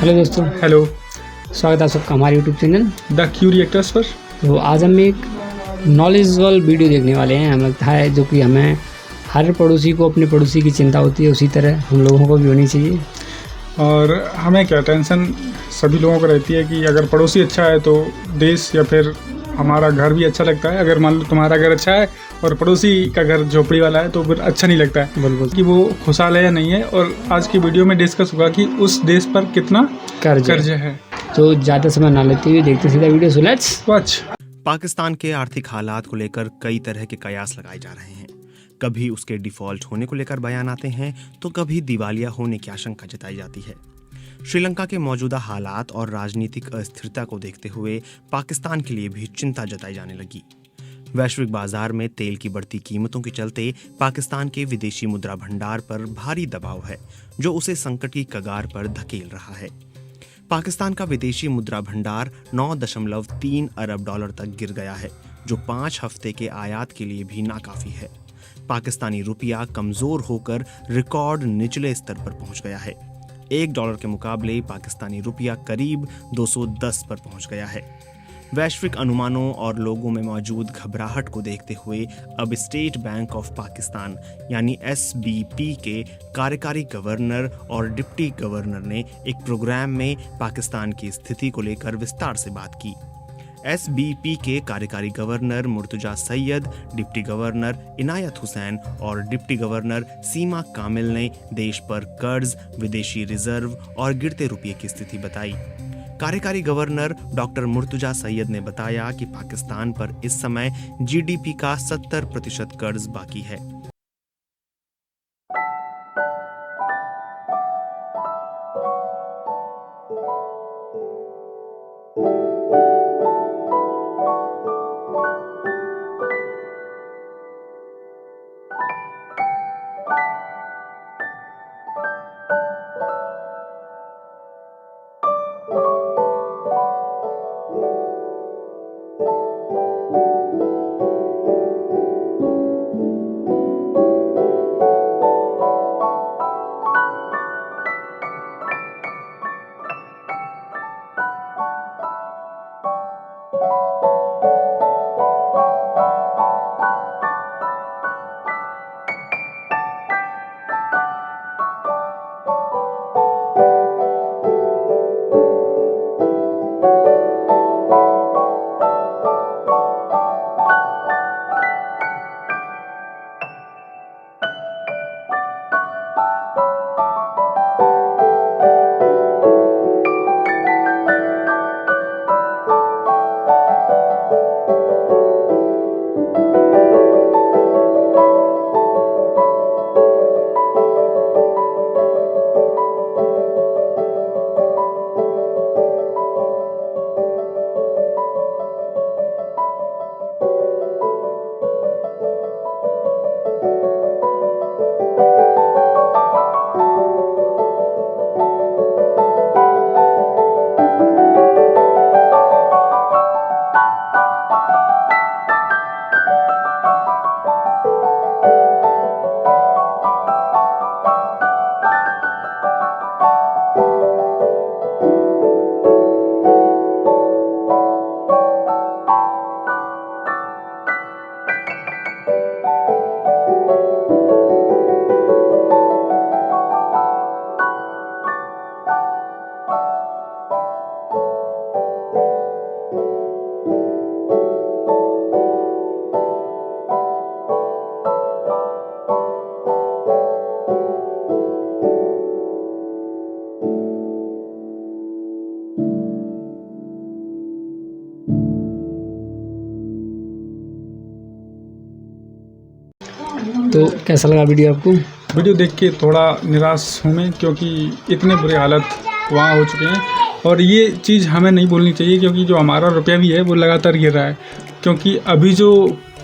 Hello दोस्तों, hello स्वागत है आप सबका हमारे YouTube channel the Q reactors पर। तो आज हम एक नॉलेजेबल वीडियो देखने वाले हैं। हमें लगता है जो कि हमें हर पड़ोसी को अपने पड़ोसी की चिंता होती है, उसी तरह हम लोगों को भी होनी चाहिए। और हमें क्या टेंशन सभी लोगों को रहती है कि अगर पड़ोसी अच्छा है तो देश या फिर हमारा घर भी अच्छा लगता है। अगर मान लो तुम्हारा घर अच्छा है और पड़ोसी का घर झोपड़ी वाला है तो फिर अच्छा नहीं लगता है, बिल्कुल कि वो खुशहाल है या नहीं है। और आज की वीडियो में डिस्कस होगा कि उस देश पर कितना कर्ज है। तो ज़्यादा समय ना लेते हुए देखते सीधा video. So let's watch. Pakistan के आर्थिक हालात को लेकर कई तरह के कयास लगाए जा रहे हैं। कभी उसके डिफॉल्ट होने को लेकर बयान आते हैं तो कभी दिवालिया होने की आशंका जताई जाती है। श्रीलंका के मौजूदा हालात और राजनीतिक अस्थिरता को देखते हुए पाकिस्तान के लिए भी चिंता जताई जाने लगी। वैश्विक बाजार में तेल की बढ़ती कीमतों के चलते पाकिस्तान के विदेशी मुद्रा भंडार पर भारी दबाव है, जो उसे संकट की कगार पर धकेल रहा है। पाकिस्तान का विदेशी मुद्रा भंडार 9.3 अरब डॉलर तक गिर गया है, जो 5 हफ्ते के आयात के लिए भी नाकाफी है। पाकिस्तानी रुपया कमजोर होकर रिकॉर्ड निचले स्तर पर पहुंच गया है। $1 के मुकाबले पाकिस्तानी रुपया करीब 210 पर पहुंच गया है। वैश्विक अनुमानों और लोगों में मौजूद घबराहट को देखते हुए अब स्टेट बैंक ऑफ पाकिस्तान यानी SBP के कार्यकारी गवर्नर और डिप्टी गवर्नर ने एक प्रोग्राम में पाकिस्तान की स्थिति को लेकर विस्तार से बात की। SBP के कार्यकारी governor Murtaza Syed, deputy governor Inayat Hussain और डिप्टी गवर्नर सीमा कामिल ने देश पर कर्ज, विदेशी रिजर्व और गिरते रुपये की स्थिति बताई। कार्यकारी गवर्नर डॉक्टर मुर्तजा सैयद ने बताया कि पाकिस्तान पर इस समय GDP का 70% कर्ज बाकी है। तो कैसा लगा वीडियो आपको? वीडियो देख के थोड़ा निराश हूँ मैं, क्योंकि इतने बुरे हालत वहाँ हो चुके हैं। और ये चीज़ हमें नहीं बोलनी चाहिए, क्योंकि जो हमारा रुपया भी है वो लगातार गिर रहा है। क्योंकि अभी जो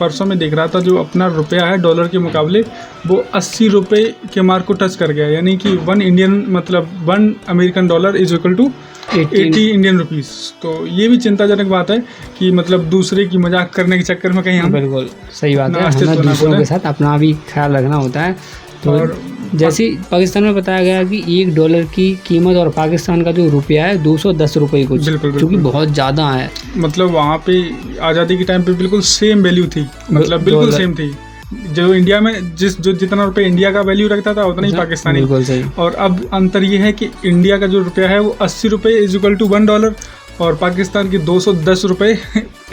परसों में देख रहा था, जो अपना रुपया है डॉलर के मुकाबले वो 80 रुपये के मार्क को टच कर गया। यानी कि 1 American dollar is equal to 80 Indian rupees. तो ये भी चिंताजनक बात है कि मतलब दूसरे की मजाक करने के चक्कर में कहीं हम बिल्कुल सही बात है, नाश्ते हमें तो ना दूसरों बोलें। के साथ अपना भी ख्याल रखना होता है। तो और जैसे पाकिस्तान में बताया गया कि $1 की कीमत और पाकिस्तान का जो रुपया है 210 रुपये कुछ, बिल्कुल, जो कि बहुत ज़्यादा है। मतलब वहाँ पे आज़ादी के टाइम पे बिल्कुल सेम वैल्यू थी, मतलब बिल्कुल डॉलर। सेम थी। जो इंडिया में जो जितना रुपये इंडिया का वैल्यू रखता था उतना ही पाकिस्तानी। बिल्कुल सही। और अब अंतर ये है कि इंडिया का जो रुपया है वो 80 रुपये = $1 और पाकिस्तान के 210 रुपये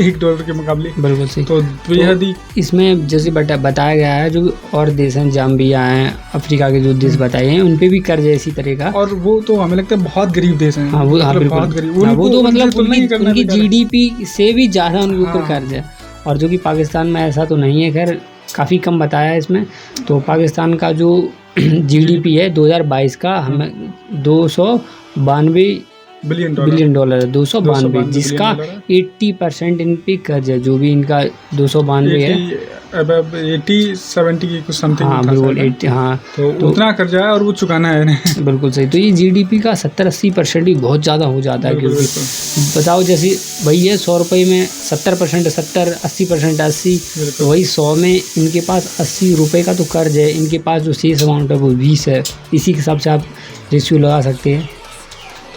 $1 के मुकाबले। बिल्कुल सही। तो बेहद ही इसमें जैसे बताया गया है, जो और देश हैं, जाम्बिया हैं, अफ्रीका के जो देश बताए हैं, उन पे भी कर्ज है इसी तरह का। और वो तो हमें लगता है बहुत गरीब देश हैं। हाँ वो, हाँ मतलब बिल्कुल, बहुत गरीब। हाँ, वो तो उनसे मतलब तुलना ही करना उनकी बेकार है। GDP से भी ज़्यादा उनके ऊपर हाँ। कर्ज है। और जो कि पाकिस्तान में ऐसा तो नहीं है, खैर काफ़ी कम बताया है इसमें। तो पाकिस्तान का जो GDP है 2022 का हमें $292 बिलियन $292 है, 292, जिसका बिलियन डॉलर 80% इन पे कर्ज है, जो भी इनका 292 है। 80-70 की कुछ समथिंग हाँ था बिल्कुल, शायद। 80, हाँ तो उतना कर्जा है और वो चुकाना है इन्हें। बिल्कुल सही। तो ये GDP का 70-80% ही बहुत ज़्यादा हो जाता है, बिल्कुल, क्योंकि बताओ जैसे वही है 100 रुपये में 70%, 70, 80%, 80, तो वही 100 में इनके पास 80 रुपये का तो कर्ज है, इनके पास जो शेष अमाउंट है वो 20 है। इसी के हिसाब से आप रेशियो लगा सकते हैं।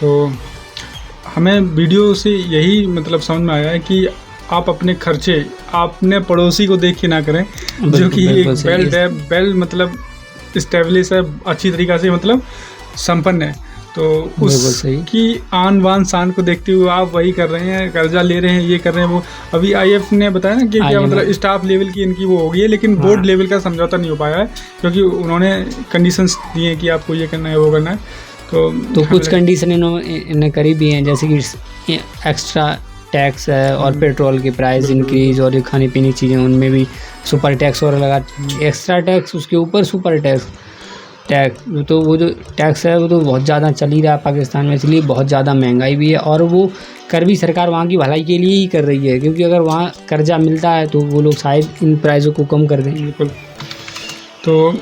तो हमें वीडियो से यही मतलब समझ में आया है कि आप अपने खर्चे अपने पड़ोसी को देख के ना करें, जो कि एक वेल मतलब इस्टेब्लिश है, अच्छी तरीक़ा से मतलब संपन्न है। तो उसकी आन बान शान को देखते हुए आप वही कर रहे हैं, कर्जा ले रहे हैं, ये कर रहे हैं वो। अभी IF ने बताया ना कि क्या मतलब स्टाफ लेवल की इनकी वो हो गई है, लेकिन बोर्ड लेवल का समझौता नहीं हो पाया है, क्योंकि उन्होंने कंडीशंस दिए हैं कि आपको ये करना है, वो करना है। तो कुछ कंडीशन इन्होंने करी भी हैं, जैसे कि एक्स्ट्रा टैक्स है और पेट्रोल की प्राइस इंक्रीज और खाने पीने की चीज़ें उनमें भी सुपर टैक्स और लगा, एक्स्ट्रा टैक्स, उसके ऊपर सुपर टैक्स। तो वो जो टैक्स है वो तो बहुत ज़्यादा चल ही रहा है पाकिस्तान में, इसलिए बहुत ज़्यादा महंगाई भी है। और वो कर भी सरकार वहाँ की भलाई के लिए ही कर रही है, क्योंकि अगर वहाँ कर्जा मिलता है तो वो लोग शायद इन प्राइसों को कम कर दें। बिल्कुल। तो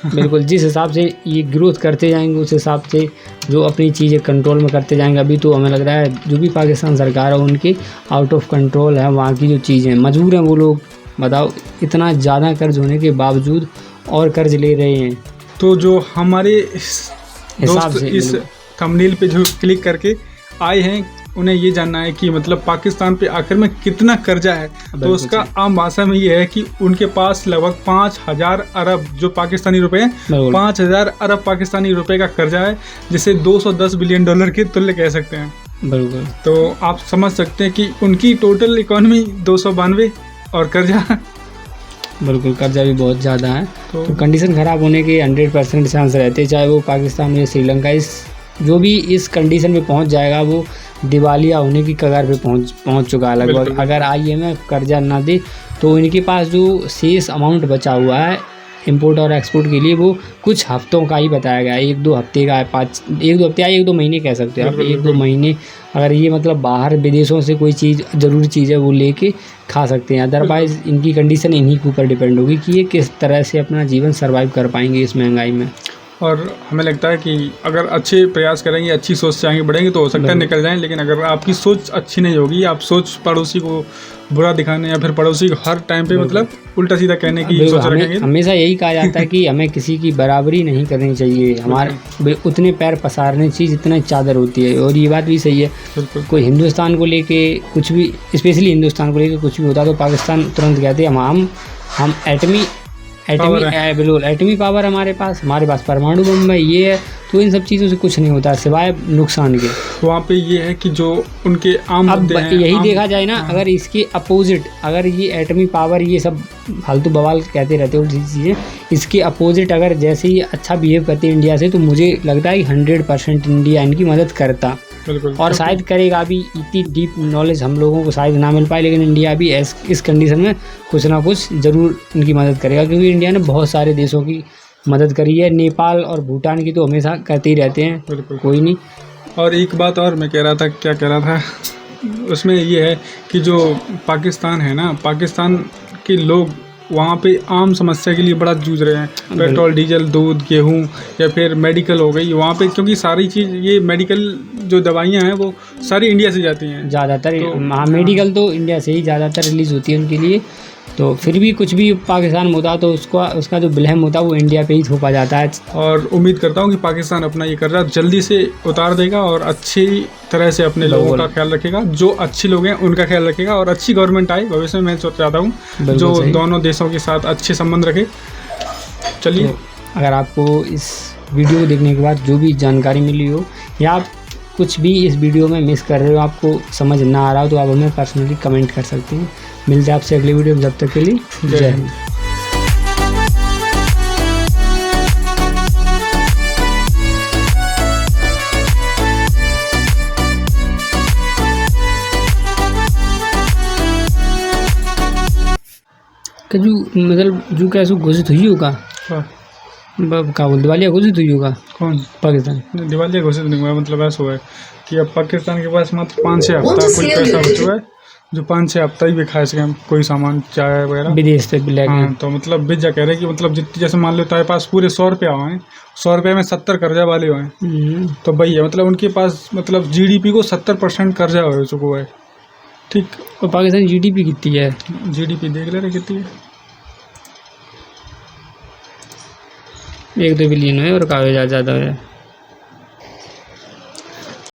बिल्कुल जिस हिसाब से ये ग्रोथ करते जाएंगे उस हिसाब से जो अपनी चीज़ें कंट्रोल में करते जाएंगे। अभी तो हमें लग रहा है जो भी पाकिस्तान सरकार है उनकी आउट ऑफ कंट्रोल है, वहाँ की जो चीज़ें मजबूर हैं वो लोग। बताओ इतना ज़्यादा कर्ज होने के बावजूद और कर्ज ले रहे हैं। तो जो हमारे हिसाब से इस थंबनेल पे जो क्लिक करके आए हैं उन्हें ये जानना है कि मतलब पाकिस्तान पे आखिर में कितना कर्जा है। तो उसका आम भाषा में ये है कि उनके पास लगभग 5000 अरब जो पाकिस्तानी रुपए हैं, 5000 अरब पाकिस्तानी रुपए का कर्जा है, जिसे $210 बिलियन के तुल्य कह सकते हैं। बिल्कुल। तो आप समझ सकते हैं कि उनकी टोटल इकोनॉमी 292 और कर्जा बिल्कुल, कर्जा भी बहुत ज़्यादा है। तो कंडीशन ख़राब होने के 100% चांस रहते, चाहे वो पाकिस्तान या श्रीलंका। जो भी इस कंडीशन में पहुंच जाएगा वो दिवालिया होने की कगार पे पहुंच चुका है लगभग। अगर IMF कर्जा ना दे तो इनके पास जो शेष अमाउंट बचा हुआ है इंपोर्ट और एक्सपोर्ट के लिए वो कुछ हफ्तों का ही बताया गया है, 1-2 हफ्ते का है, 1-2 हफ्ते या 1-2 महीने कह सकते हो आप, 1-2 महीने। अगर ये मतलब बाहर विदेशों से कोई चीज़ ज़रूरी चीज़ है वो लेके खा सकते हैं, अदरवाइज़ इनकी कंडीशन इन्हीं के ऊपर डिपेंड होगी कि ये किस तरह से अपना जीवन सर्वाइव कर पाएंगे इस महंगाई में। और हमें लगता है कि अगर अच्छे प्रयास करेंगे, अच्छी सोच से आगे बढ़ेंगे तो हो सकता है निकल जाएं। लेकिन अगर आपकी सोच अच्छी नहीं होगी, आप सोच पड़ोसी को बुरा दिखाने या फिर पड़ोसी को हर टाइम पे मतलब उल्टा सीधा कहने की सोच रखेंगे। हमेशा यही कहा जाता है कि हमें किसी की बराबरी नहीं करनी चाहिए, हमारे उतने पैर पसारने चाहिए जितना चादर होती है। और ये बात भी सही है। कोई हिंदुस्तान को लेके कुछ भी, स्पेशली हिंदुस्तान को लेके कुछ भी होता तो पाकिस्तान तुरंत कहते हैं हम एटमी पावर हमारे पास परमाणु बम है, ये है। तो इन सब चीज़ों से कुछ नहीं होता सिवाय नुकसान के। वहाँ पे ये है कि जो उनके आम अब यही देखा जाए ना, अगर इसके अपोजिट, अगर ये एटमी पावर ये सब फालतू बवाल कहते रहते हो चीज़ें, इसके अपोजिट अगर जैसे ही अच्छा बिहेव करते इंडिया से, तो मुझे लगता है कि 100% इंडिया इनकी मदद करता और शायद करेगा भी। इतनी डीप नॉलेज हम लोगों को शायद ना मिल पाए, लेकिन इंडिया भी इस कंडीशन में कुछ ना कुछ ज़रूर इनकी मदद करेगा, क्योंकि इंडिया ने बहुत सारे देशों की मदद करी है। नेपाल और भूटान की तो हमेशा करते ही रहते हैं। कोई नहीं। और एक बात और मैं कह रहा था, क्या कह रहा था, उसमें ये है कि जो पाकिस्तान है ना, पाकिस्तान के लोग वहाँ पे आम समस्या के लिए बड़ा जूझ रहे हैं। पेट्रोल, डीजल, दूध, गेहूँ या फिर मेडिकल हो गई वहाँ पे, क्योंकि सारी चीज़ ये मेडिकल जो दवाइयाँ हैं वो सारी इंडिया से जाती हैं ज़्यादातर। हाँ, मेडिकल तो इंडिया से ही ज़्यादातर रिलीज़ होती है उनके लिए। तो फिर भी कुछ भी पाकिस्तान में होता तो उसका जो ब्लेम होता वो इंडिया पे ही थोपा जाता है। और उम्मीद करता हूँ कि पाकिस्तान अपना ये कर रहा है जल्दी से उतार देगा और अच्छी तरह से अपने लोगों का ख्याल रखेगा, जो अच्छे लोग हैं उनका ख्याल रखेगा और अच्छी गवर्नमेंट आए भविष्य में। मैं चाहता हूँ जो दोनों देशों के साथ अच्छे संबंध रखे। चलिए, तो अगर आपको इस वीडियो को देखने के बाद जो भी जानकारी मिली हो या आप कुछ भी इस वीडियो में मिस कर रहे हो, आपको समझ ना आ रहा हो, तो आप हमें पर्सनली कमेंट कर सकते हैं। मिलते हैं आपसे अगली वीडियो में, जब तक के लिए जय हिंद। जो मतलब जो कैसे घोषित हुई होगा क्या बोल दिवालिया घोषित हुई होगा कौन पाकिस्तान दिवालिया घोषित नहीं हुआ। मतलब ऐसा हुआ है कि अब पाकिस्तान के पास मात्र 5-6 हफ्ता कुछ पैसा बचा है, जो 5-6 हफ्ता ही भी खा सके हम कोई सामान चाय वगैरह विदेश से ब्लैक। हाँ, तो मतलब बिजा कह रहे कि मतलब जितनी जैसे मान लो तुम्हारे पास पूरे 100 रुपये हुए हैं, 100 रुपये में 70 कर्जा वाले हुए हैं, तो भाई है मतलब उनके पास मतलब GDP को 70% कर्जा हो चुका है। ठीक, और पाकिस्तान GDP कितनी है? GDP देख ले रहे कितनी है, 1-2 बिलियन है और काफ़ी ज़्यादा है।